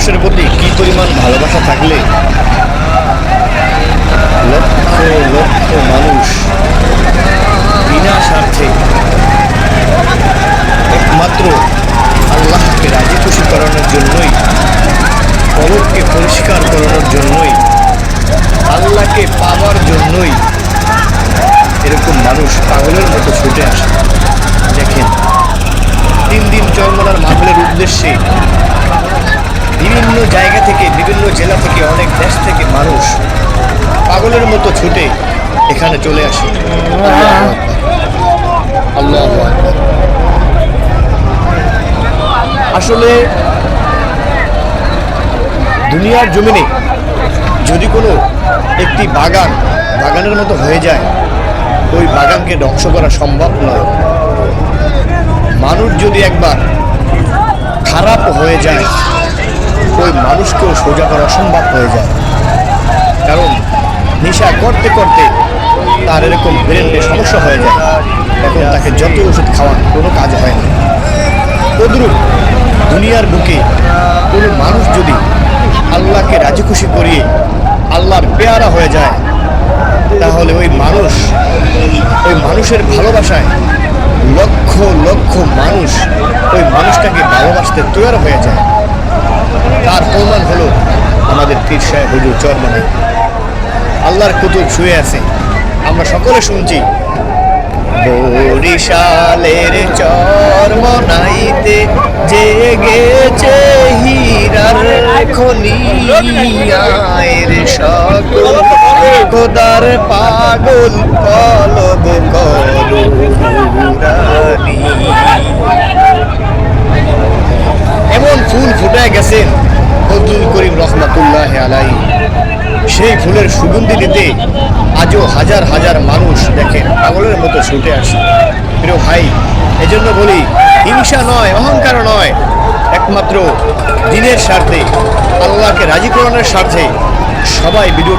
মানুষের প্রতি কি পরিমাণ ভালোবাসা থাকলে লক্ষ লক্ষ মানুষ বিনা স্বার্থে একমাত্র আল্লাহকে রাজি খুশি করানোর জন্যই, কলবকে পরিষ্কার করানোর জন্যই, আল্লাহকে পাওয়ার জন্যই এরকম মানুষ পাগলের মতো ছুটে আসে। দেখেন, 3 দিন চরমনার মাহফিলের উদ্দেশ্যে বিভিন্ন জায়গা থেকে, বিভিন্ন জেলা থেকে, অনেক দেশ থেকে মানুষ পাগলের মতো ছুটে এখানে চলে আসে। আল্লাহু আকবার। আসলে দুনিয়ার জমিনে যদি কোনো একটি বাগানের মতো হয়ে যায়, ওই বাগানকে ধ্বংস করা সম্ভব নয়। মানুষ যদি একবার খারাপ হয়ে যায়, ওই মানুষকেও সোজা করা অসম্ভব হয়ে যায়। কারণ নেশা করতে করতে তার এরকম ব্রেনে সমস্যা হয়ে যায়, তখন তাকে যত ওষুধ খাওয়ান কোনো কাজ হয় না। তদ্রূপ দুনিয়ার বুকে কোনো মানুষ যদি আল্লাহকে রাজি খুশি করিয়ে আল্লাহর পেয়ারা হয়ে যায়, তাহলে ওই মানুষের ভালোবাসায় লক্ষ লক্ষ মানুষ ওই মানুষটাকে ভালোবাসতে তৈরি হয়ে যায়। তার প্রমাণ হলো আমাদের পীর সাহেব হুজুর চরমনায়। আল্লাহর কুতুব শুয়ে আছে, আমরা সকলে শুনছি। বরিশালের চরমনাইতে জেগেছে হীরার খনি, আয়ের সকল খোদার পাগল কলব করুরানি। এমন ফুল ফুটে গেছেন ফজলুল করিম রহমাতুল্লাহ আলাইহি। সেই ফুলের সুগন্ধি নিতে আজও হাজার হাজার মানুষ দেখেন পাগলের মতো ছুটে আসে। প্রিয় ভাই, এজন্য বলি, হিংসা নয়, অহংকার নয়, একমাত্র দিনের স্বার্থে, আল্লাহকে রাজি করানোর স্বার্থে সবাই ভিডিও